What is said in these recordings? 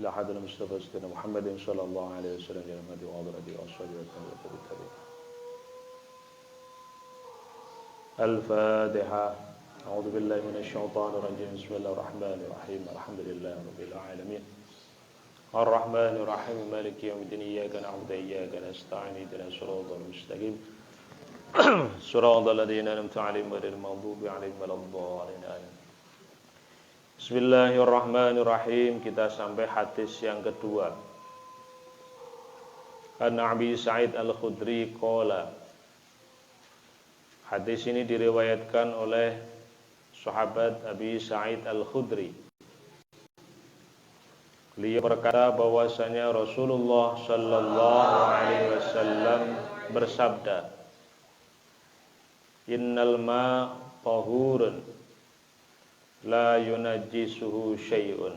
إلى حضرة المصطفى سيدنا محمد صلى الله عليه وسلم إلى مدى وعضرة وأصحابه والتابعين. الفاتحة. أعوذ بالله من الشيطان الرجيم. بسم الله الرحمن الرحيم. الحمد لله رب العالمين. الرحمن الرحيم. مالك يوم الدين. إياك نعبد وإياك نستعين. اهدنا الصراط المستقيم. صراط الذين أنعمت عليهم غير المغضوب عليهم ولا الضالين. آمين. Bismillahirrahmanirrahim. Kita sampai hadis yang kedua. An Abi Sa'id Al-Khudri qala. Hadis ini diriwayatkan oleh sahabat Abi Sa'id Al-Khudri. Beliau berkata bahwasanya Rasulullah sallallahu alaihi wasallam bersabda, Innal ma tahurun la yunajjisuhu syai'un.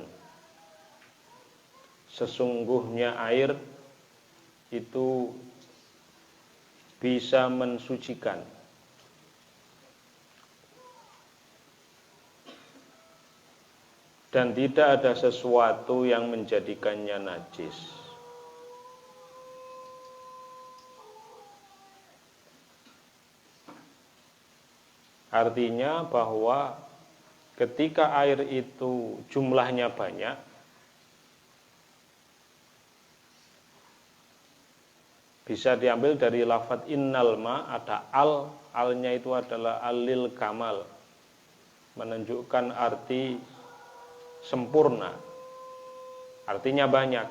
Sesungguhnya air itu bisa mensucikan dan tidak ada sesuatu yang menjadikannya najis. Artinya bahwa ketika air itu jumlahnya banyak, bisa diambil dari lafadz innal ma, ada alnya itu adalah alil kamal, menunjukkan arti sempurna, artinya banyak.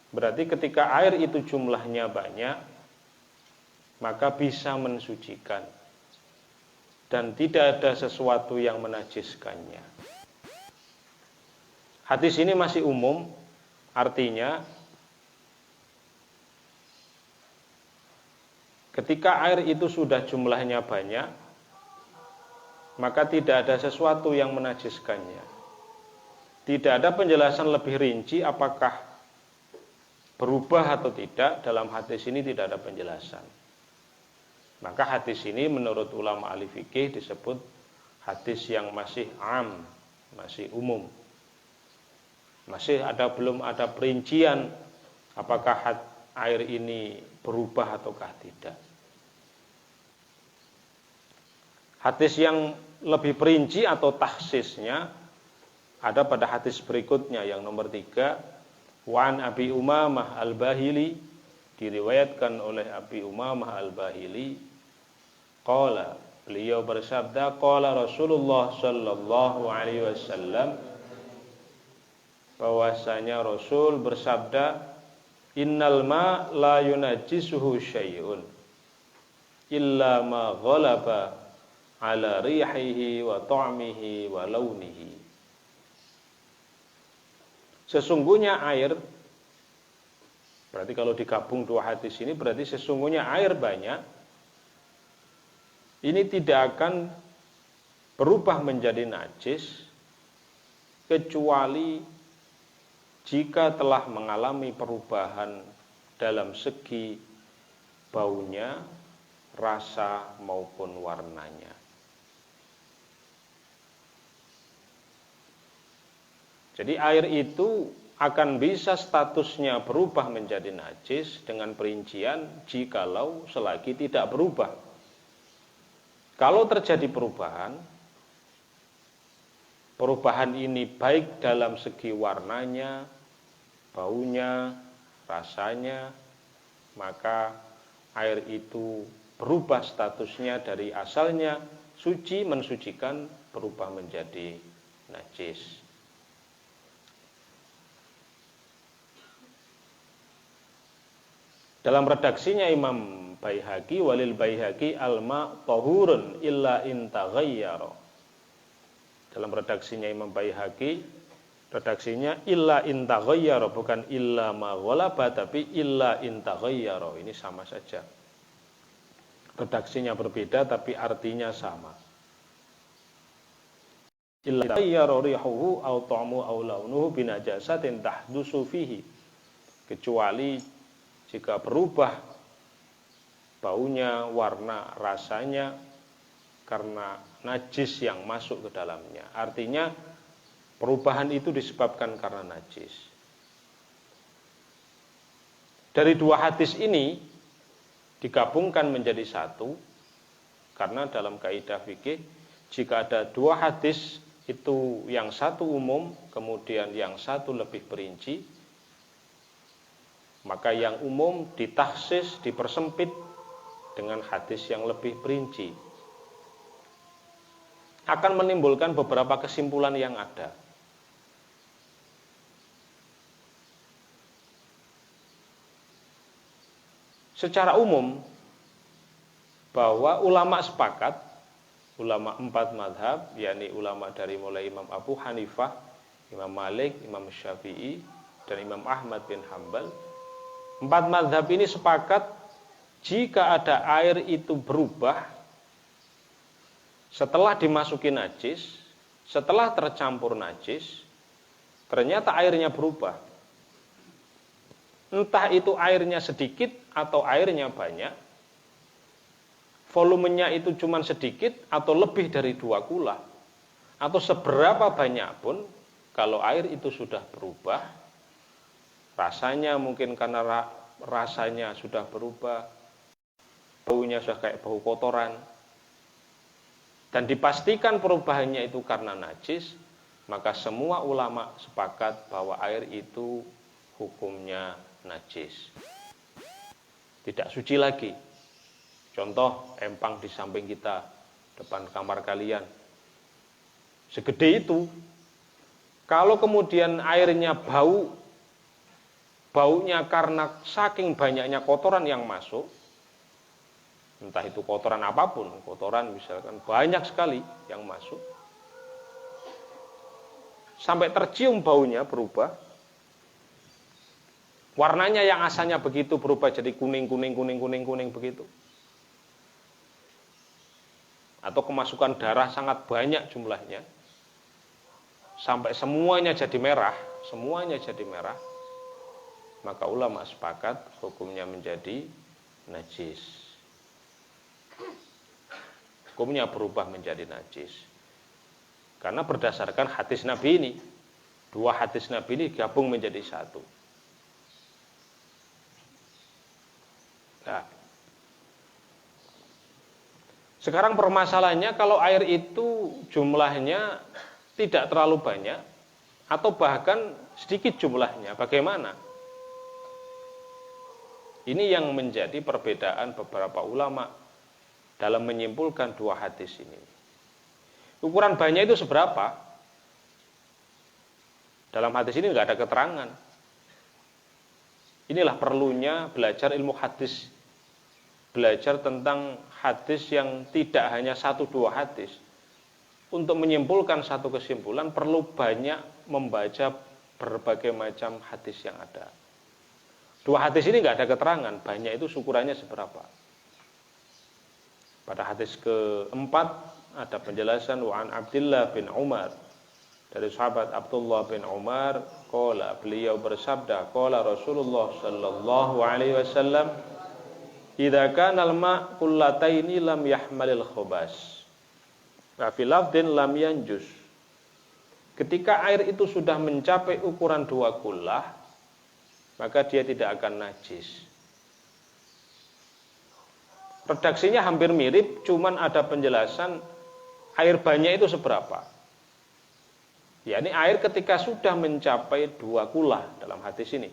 Berarti ketika air itu jumlahnya banyak, maka bisa mensucikan dan tidak ada sesuatu yang menajiskannya. Hadis ini masih umum, artinya ketika air itu sudah jumlahnya banyak, maka tidak ada sesuatu yang menajiskannya. Tidak ada penjelasan lebih rinci apakah berubah atau tidak. Dalam hadis ini tidak ada penjelasan. Maka hadis ini menurut ulama ahli fikih disebut hadis yang masih am, masih umum. Belum ada perincian apakah air ini berubah ataukah tidak. Hadis yang lebih perinci atau takhsisnya ada pada hadis berikutnya yang nomor 3. Wa'an Abi Umamah Al-Bahili, diriwayatkan oleh Abi Umamah Al-Bahili, qala, beliau bersabda, qala Rasulullah sallallahu alaihi wasallam, bahwasanya Rasul bersabda, innal ma la yunajjisuhu syai'un illa ma ghalaba ala rihihi wa ta'mihi wa launihi. Sesungguhnya air, berarti kalau digabung dua hadis ini, berarti sesungguhnya air banyak ini tidak akan berubah menjadi najis kecuali jika telah mengalami perubahan dalam segi baunya, rasa maupun warnanya. Jadi air itu akan bisa statusnya berubah menjadi najis dengan perincian jikalau selagi tidak berubah. Kalau terjadi perubahan ini baik dalam segi warnanya, baunya, rasanya, maka air itu berubah statusnya dari asalnya suci, mensucikan, berubah menjadi najis. Dalam redaksinya Imam Baihaqi, walil Baihaqi al-ma tahurun illa in taghayyara. Dalam redaksinya Imam Baihaqi, redaksinya illa in taghayyara, bukan illa ma ghalaba, tapi illa in taghayyara. Ini sama saja. Redaksinya berbeda tapi artinya sama. Illa taghayyara rihuhu aw ta'mu aw launuhu binajasatin tahdusu fihi. Kecuali jika berubah baunya, warna, rasanya karena najis yang masuk ke dalamnya. Artinya Perubahan itu disebabkan karena najis. Dari dua hadis ini digabungkan menjadi satu, karena dalam kaidah fikih jika ada dua hadis itu yang satu umum, kemudian yang satu lebih perinci, maka yang umum ditakhsis, dipersempit dengan hadis yang lebih perinci. Akan menimbulkan beberapa kesimpulan yang ada. Secara umum, bahwa ulama sepakat, ulama 4 madhab, yakni ulama dari mulai Imam Abu Hanifah, Imam Malik, Imam Syafi'i, dan Imam Ahmad bin Hambal, 4 madhab ini sepakat jika ada air itu berubah setelah dimasuki najis, setelah tercampur najis, ternyata airnya berubah. Entah itu airnya sedikit atau airnya banyak, volumenya itu cuma sedikit atau lebih dari 2 kula, atau seberapa banyak pun, kalau air itu sudah berubah, rasanya mungkin karena rasanya sudah berubah, baunya sudah kayak bau kotoran, dan dipastikan perubahannya itu karena najis, maka semua ulama sepakat bahwa air itu hukumnya najis, tidak suci lagi. Contoh, empang di samping kita, depan kamar kalian, segede itu, kalau kemudian airnya baunya karena saking banyaknya kotoran yang masuk, entah itu kotoran apapun, kotoran misalkan banyak sekali yang masuk, sampai tercium baunya berubah, warnanya yang asalnya begitu berubah jadi kuning begitu. Atau kemasukan darah sangat banyak jumlahnya, sampai semuanya jadi merah, maka ulama sepakat hukumnya menjadi najis. Hukumnya berubah menjadi najis. Karena berdasarkan hadis Nabi ini, 2 hadis Nabi ini gabung menjadi satu. Nah, sekarang permasalahannya kalau air itu jumlahnya tidak terlalu banyak atau bahkan sedikit jumlahnya, bagaimana? Ini yang menjadi perbedaan beberapa ulama dalam menyimpulkan 2 hadis ini. Ukuran banyak itu seberapa? Dalam hadis ini nggak ada keterangan. Inilah perlunya belajar ilmu hadis, belajar tentang hadis yang tidak hanya 1-2 hadis. Untuk menyimpulkan satu kesimpulan perlu banyak membaca berbagai macam hadis yang ada. 2 hadis ini nggak ada keterangan, banyak itu ukurannya seberapa. Pada hadis keempat ada penjelasan wa an Abdullah bin Umar, dari sahabat Abdullah bin Umar, qala, beliau bersabda, qala Rasulullah sallallahu alaihi wasallam, idza kana al-ma' qullataini lam yahmalil khubas. Wa fi lafdin lam yanjus. Ketika air itu sudah mencapai ukuran 2 kullah, maka dia tidak akan najis. Redaksinya hampir mirip, cuman ada penjelasan air banyak itu seberapa. Yakni air ketika sudah mencapai 2 kullah dalam hadis ini.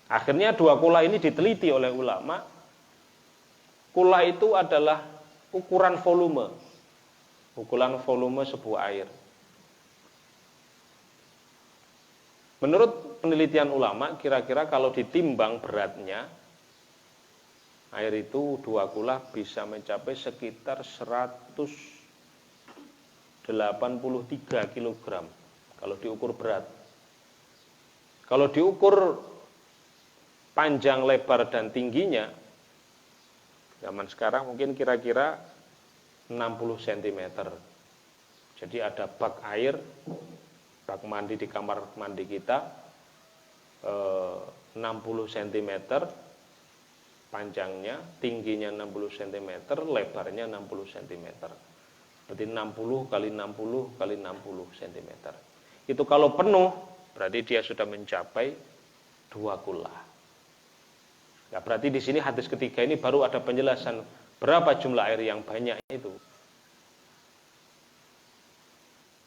Akhirnya 2 kullah ini diteliti oleh ulama. Kullah itu adalah ukuran volume. Ukuran volume sebuah air. Menurut penelitian ulama, kira-kira kalau ditimbang beratnya, air itu 2 kullah bisa mencapai sekitar 183 kg kalau diukur berat. Kalau diukur panjang, lebar, dan tingginya, zaman sekarang mungkin kira-kira 60 cm. Jadi ada bak air, bak mandi di kamar mandi kita, 60 cm panjangnya, tingginya 60 cm, lebarnya 60 cm. Berarti 60 kali 60 kali 60 cm. Itu kalau penuh, berarti dia sudah mencapai 2 kula. Ya, berarti di sini hadis ketiga ini baru ada penjelasan berapa jumlah air yang banyak itu.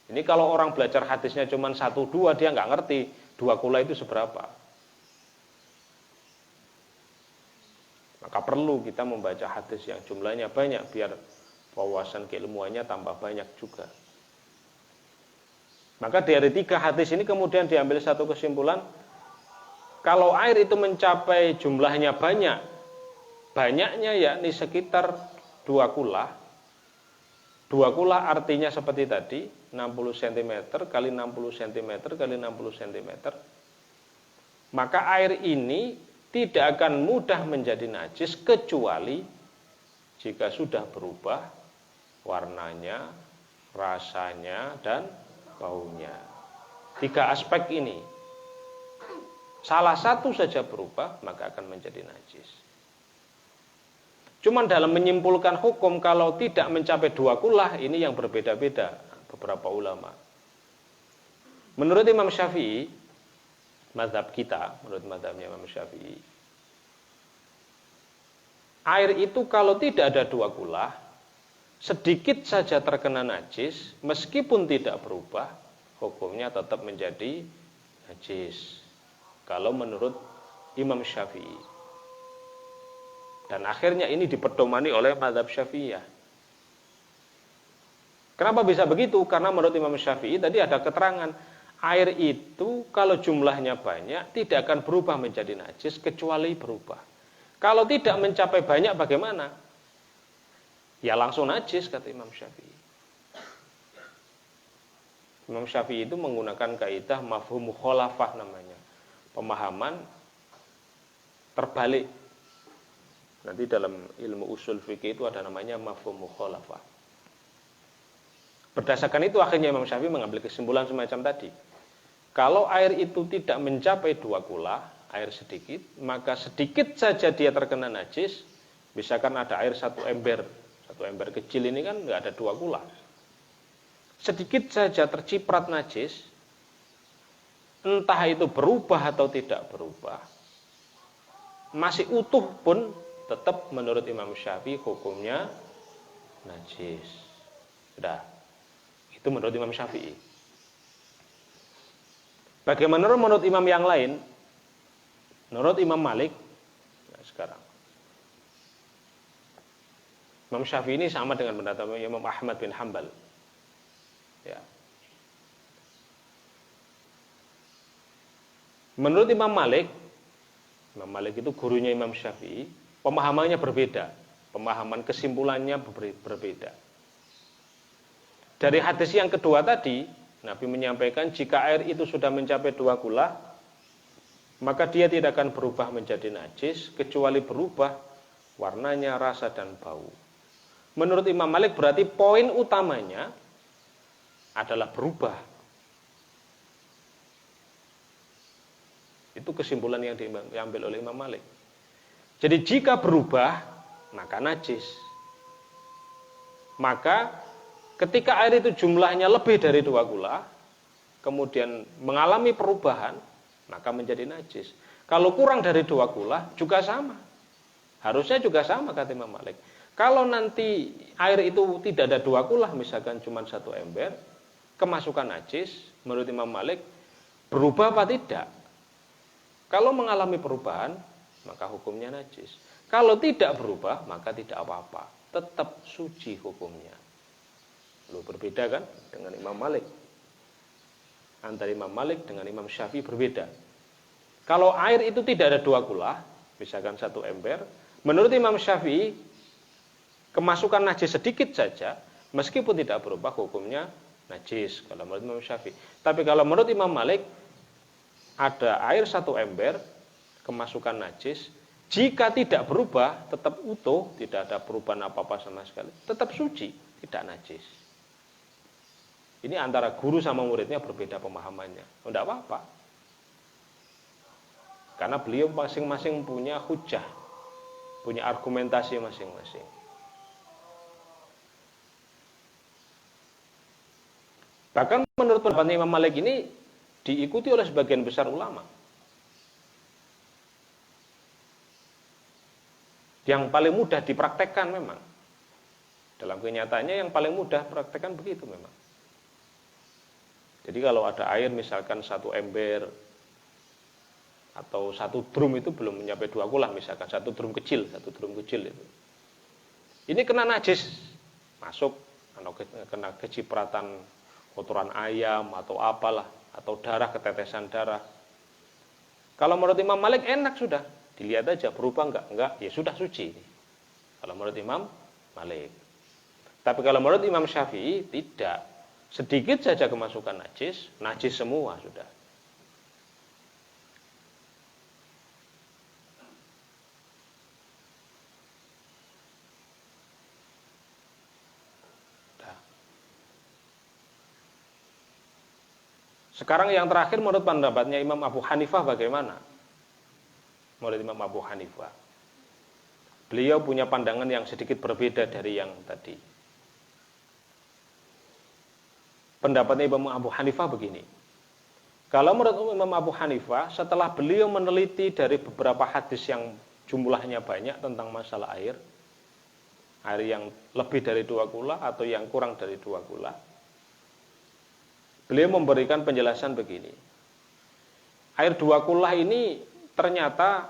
Ini kalau orang belajar hadisnya cuma 1-2, dia nggak ngerti 2 kula itu seberapa. Maka perlu kita membaca hadis yang jumlahnya banyak biar wawasan keilmuannya tambah banyak juga. Maka dari 3 hadis ini kemudian diambil satu kesimpulan, kalau air itu mencapai jumlahnya banyak, banyaknya yakni sekitar 2 kula. 2 kula artinya seperti tadi, 60 cm kali 60 cm kali 60 cm. Maka air ini tidak akan mudah menjadi najis kecuali jika sudah berubah warnanya, rasanya, dan baunya. 3 aspek ini. Salah satu saja berubah, maka akan menjadi najis. Cuman dalam menyimpulkan hukum kalau tidak mencapai 2 kula, ini yang berbeda-beda beberapa ulama. Menurut Imam Syafi'i, mazhab kita, menurut mazhabnya Imam Syafi'i, air itu kalau tidak ada 2 kula, sedikit saja terkena najis, meskipun tidak berubah, hukumnya tetap menjadi najis. Kalau menurut Imam Syafi'i. Dan akhirnya ini dipedomani oleh mazhab Syafi'iyah. Kenapa bisa begitu? Karena menurut Imam Syafi'i tadi ada keterangan, air itu kalau jumlahnya banyak tidak akan berubah menjadi najis kecuali berubah. Kalau tidak mencapai banyak bagaimana? Ya langsung najis, kata Imam Syafi'i. Imam Syafi'i itu menggunakan kaidah mafhum mukhalafah namanya. Pemahaman terbalik. Nanti dalam ilmu usul fikih itu ada namanya mafhum mukhalafah. Berdasarkan itu akhirnya Imam Syafi'i mengambil kesimpulan semacam tadi. Kalau air itu tidak mencapai 2 kula, air sedikit, maka sedikit saja dia terkena najis. Misalkan ada air 1 ember. 1 ember kecil ini kan nggak ada 2 kula. Sedikit saja terciprat najis, entah itu berubah atau tidak berubah, masih utuh pun tetap menurut Imam Syafi'i hukumnya najis. Sudah. Itu menurut Imam Syafi'i. Bagaimana menurut imam yang lain? Menurut Imam Malik, nah sekarang Imam Syafi'i ini sama dengan pendapat Imam Ahmad bin Hanbal. Ya. Menurut Imam Malik itu gurunya Imam Syafi'i, pemahamannya berbeda. Pemahaman kesimpulannya berbeda. Dari hadis yang kedua tadi, Nabi menyampaikan jika air itu sudah mencapai 2 kula, maka dia tidak akan berubah menjadi najis, kecuali berubah warnanya, rasa, dan bau. Menurut Imam Malik berarti poin utamanya adalah berubah. Itu kesimpulan yang diambil oleh Imam Malik. Jadi jika berubah, maka najis. Maka ketika air itu jumlahnya lebih dari 2 kula, kemudian mengalami perubahan, maka menjadi najis. Kalau kurang dari 2 kula, juga sama. Harusnya juga sama, kata Imam Malik. Kalau nanti air itu tidak ada 2 kula, misalkan cuma 1 ember, kemasukan najis, menurut Imam Malik, berubah apa tidak? Kalau mengalami perubahan, maka hukumnya najis. Kalau tidak berubah, maka tidak apa-apa. Tetap suci hukumnya. Lalu berbeda kan dengan Imam Malik. Antara Imam Malik dengan Imam Syafi'i berbeda. Kalau air itu tidak ada 2 kula, misalkan 1 ember, menurut Imam Syafi'i, kemasukan najis sedikit saja, meskipun tidak berubah hukumnya najis. Kalau menurut Imam Syafi'i. Tapi kalau menurut Imam Malik, ada air 1 ember, kemasukan najis, jika tidak berubah, tetap utuh, tidak ada perubahan apa-apa sama sekali, tetap suci, tidak najis. Ini antara guru sama muridnya berbeda pemahamannya. Tidak apa-apa. Karena beliau masing-masing punya hujah, punya argumentasi masing-masing. Bahkan menurut pendapat Imam Malik ini diikuti oleh sebagian besar ulama. Yang paling mudah dipraktekkan memang. Dalam kenyataannya yang paling mudah praktekkan begitu memang. Jadi kalau ada air misalkan 1 ember atau 1 drum itu belum mencapai 2 kula misalkan, 1 drum kecil itu. Ini kena najis, masuk atau kena kecipratan kotoran ayam atau apalah, atau darah, ketetesan darah. Kalau menurut Imam Malik enak sudah, dilihat aja berubah enggak, ya sudah suci. Kalau menurut Imam Malik. Tapi kalau menurut Imam Syafi'i tidak. Sedikit saja kemasukan najis semua sudah. Sekarang yang terakhir menurut pendapatnya Imam Abu Hanifah bagaimana? Menurut Imam Abu Hanifah, beliau punya pandangan yang sedikit berbeda dari yang tadi. Pendapatnya Imam Abu Hanifah begini. Kalau menurut Imam Abu Hanifah, setelah beliau meneliti dari beberapa hadis yang jumlahnya banyak tentang masalah air yang lebih dari 2 kula atau yang kurang dari 2 kula, beliau memberikan penjelasan begini. Air 2 kula ini ternyata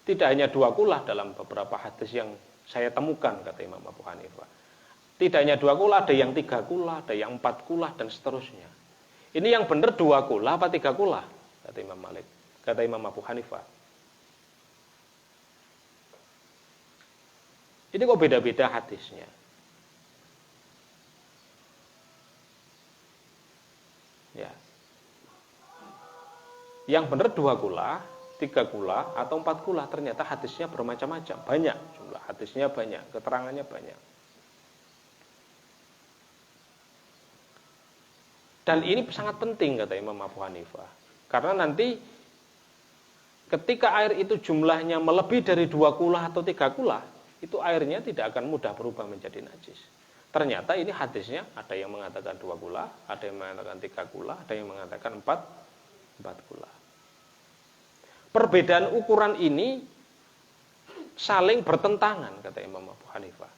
tidak hanya 2 kula dalam beberapa hadis yang saya temukan, kata Imam Abu Hanifah. Tidak hanya 2 kula, ada yang 3 kula, ada yang 4 kula, dan seterusnya. Ini yang benar 2 kula apa 3 kula? Kata Imam Malik, kata Imam Abu Hanifah. Ini kok beda-beda hadisnya? Ya. Yang benar 2 kula, 3 kula, atau 4 kula, ternyata hadisnya bermacam-macam, banyak jumlah hadisnya, banyak keterangannya, banyak. Dan ini sangat penting, kata Imam Abu Hanifah, karena nanti ketika air itu jumlahnya melebihi dari 2 kula atau 3 kula, itu airnya tidak akan mudah berubah menjadi najis. Ternyata ini hadisnya ada yang mengatakan 2 kula, ada yang mengatakan 3 kula, ada yang mengatakan 4 kula. Perbedaan ukuran ini saling bertentangan, kata Imam Abu Hanifah.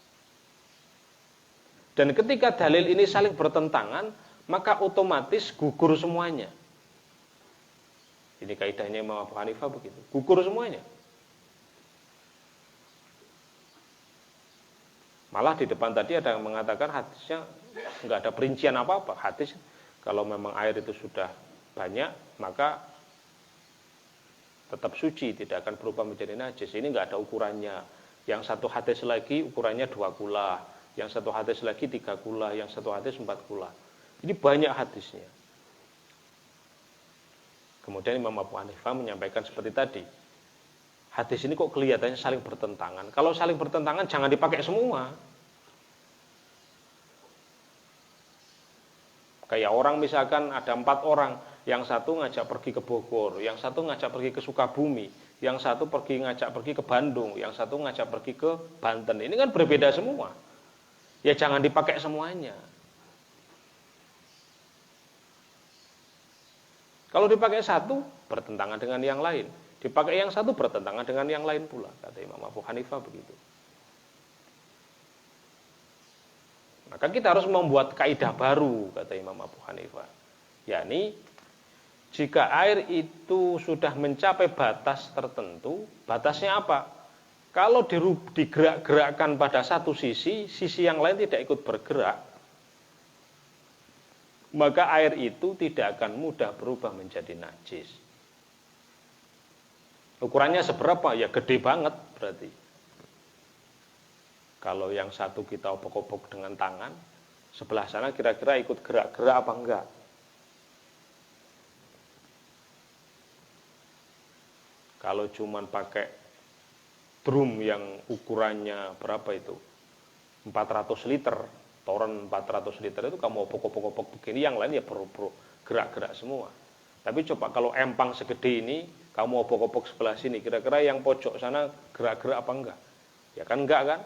Dan ketika dalil ini saling bertentangan, maka otomatis gugur semuanya. Ini kaidahnya Imam Abu Hanifah begitu, gugur semuanya. Malah di depan tadi ada yang mengatakan hadisnya nggak ada perincian apa-apa. Hadis kalau memang air itu sudah banyak, maka tetap suci, tidak akan berubah menjadi najis. Ini nggak ada ukurannya. Yang satu hadis lagi ukurannya 2 kula, yang satu hadis lagi 3 kula, yang satu hadis 4 kula. Ini banyak hadisnya. Kemudian Imam Abu Hanifah menyampaikan seperti tadi. Hadis ini kok kelihatannya saling bertentangan. Kalau saling bertentangan jangan dipakai semua. Kayak orang misalkan ada 4 orang, yang satu ngajak pergi ke Bogor, yang satu ngajak pergi ke Sukabumi, yang satu ngajak pergi ke Bandung, yang satu ngajak pergi ke Banten. Ini kan berbeda semua. Ya jangan dipakai semuanya. Kalau dipakai satu, bertentangan dengan yang lain. Dipakai yang satu, bertentangan dengan yang lain pula. Kata Imam Abu Hanifah begitu. Maka kita harus membuat kaidah baru, kata Imam Abu Hanifah. Yakni, jika air itu sudah mencapai batas tertentu, batasnya apa? Kalau digerak-gerakkan pada satu sisi, sisi yang lain tidak ikut bergerak, maka air itu tidak akan mudah berubah menjadi najis. Ukurannya seberapa? Ya gede banget berarti. Kalau yang satu kita obok-obok dengan tangan, sebelah sana kira-kira ikut gerak-gerak apa enggak? Kalau cuman pakai drum yang ukurannya berapa itu? 400 liter, toren 400 liter itu kamu obok-obok begini, yang lain ya gerak-gerak semua. Tapi coba kalau empang segede ini, kamu obok-obok sebelah sini, kira-kira yang pojok sana gerak-gerak apa enggak? Ya kan enggak kan?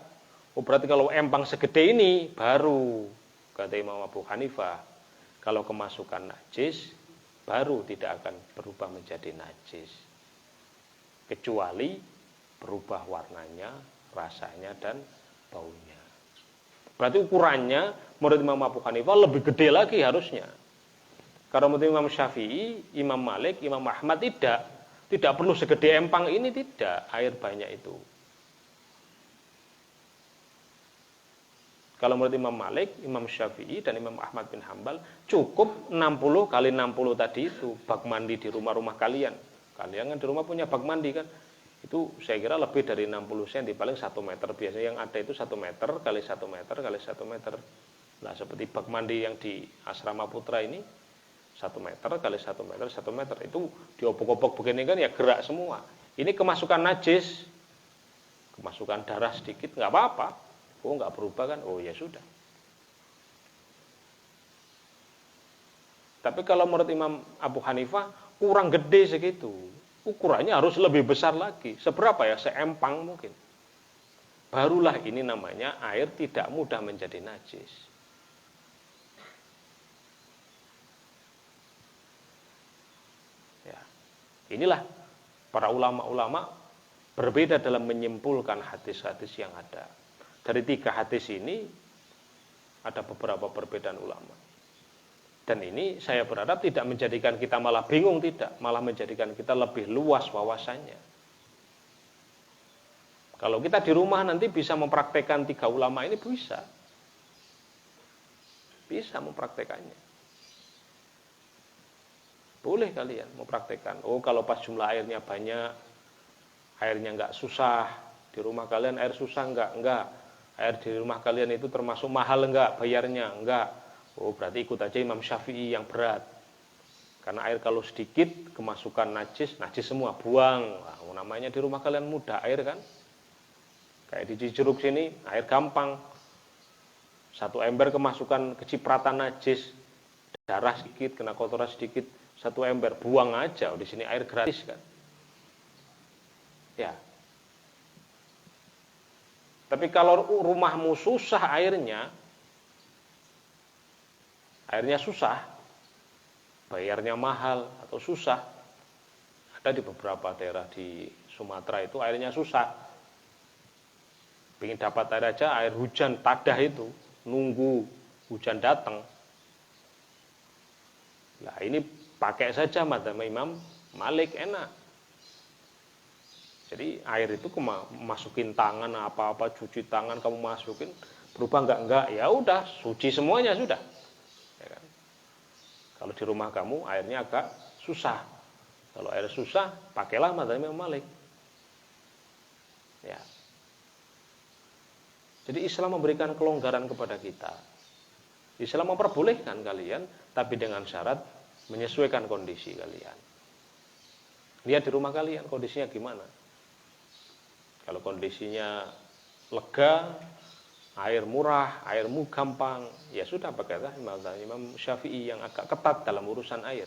Oh berarti kalau empang segede ini, baru, kata Imam Abu Hanifah, Kalau kemasukan najis, baru tidak akan berubah menjadi najis. Kecuali berubah warnanya, rasanya, dan baunya. Berarti ukurannya menurut Imam Abu Hanifah lebih gede lagi harusnya. Karena menurut Imam Syafi'i, Imam Malik, Imam Ahmad tidak perlu segede empang ini, tidak, air banyak itu. Kalau menurut Imam Malik, Imam Syafi'i, dan Imam Ahmad bin Hambal, cukup 60 kali 60 tadi itu, bak mandi di rumah-rumah kalian. Kalian kan di rumah punya bak mandi kan? Itu saya kira lebih dari 60 cm, paling 1 meter. Biasanya yang ada itu 1 meter kali 1 meter kali 1 meter. Nah, seperti bak mandi yang di Asrama Putra ini, 1 meter kali 1 meter, 1 meter. Itu diopok-opok begini kan ya gerak semua. Ini kemasukan najis, kemasukan darah sedikit, nggak apa-apa. Oh, nggak berubah kan? Oh, ya sudah. Tapi kalau menurut Imam Abu Hanifah, kurang gede segitu. Ukurannya harus lebih besar lagi. Seberapa ya? Seempang mungkin. Barulah ini namanya air tidak mudah menjadi najis. Ya. Inilah para ulama-ulama berbeda dalam menyimpulkan hadis-hadis yang ada. Dari 3 hadis ini ada beberapa perbedaan ulama. Dan ini saya berharap tidak menjadikan kita malah bingung, tidak. Malah menjadikan kita lebih luas wawasannya. Kalau kita di rumah nanti bisa mempraktekkan 3 ulama ini, bisa. Bisa mempraktekannya. Boleh kalian mempraktekkan. Oh, kalau pas jumlah airnya banyak, airnya nggak susah. Di rumah kalian air susah nggak? Enggak. Air di rumah kalian itu termasuk mahal enggak bayarnya? Enggak. Oh, berarti ikut aja Imam Syafi'i yang berat. Karena air kalau sedikit kemasukan najis semua, buang. Wah, namanya di rumah kalian mudah air kan? Kayak di Cijeruk sini air gampang. 1 ember kemasukan kecipratan najis, darah sedikit, kena kotoran sedikit, 1 ember buang aja. Di sini air gratis kan? Ya. Tapi kalau rumahmu susah airnya susah, bayarnya mahal atau susah. Ada di beberapa daerah di Sumatera itu airnya susah. Pengen dapat air aja, air hujan tadah itu, nunggu hujan datang. Nah, ini pakai saja madzhab Imam Malik, enak. Jadi air itu masukin tangan apa-apa, cuci tangan kamu masukin, berubah enggak, ya udah, suci semuanya sudah. Ya kan? Kalau di rumah kamu airnya agak susah. Kalau air susah, pakailah madzhab Imam Malik. Ya. Jadi Islam memberikan kelonggaran kepada kita. Islam memperbolehkan kalian, tapi dengan syarat menyesuaikan kondisi kalian. Lihat di rumah kalian kondisinya gimana. Kalau kondisinya lega, air murah, airmu gampang, ya sudah pakailah Imam Syafi'i yang agak ketat dalam urusan air.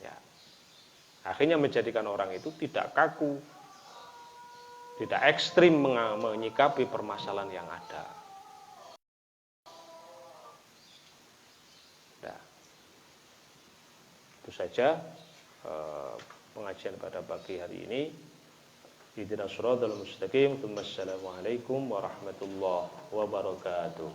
Ya. Akhirnya menjadikan orang itu tidak kaku, tidak ekstrim menyikapi permasalahan yang ada. Nah, itu saja pengajian pada pagi hari ini. Ihdinas siratal mustaqim. Wassalamualaikum warahmatullahi wabarakatuh.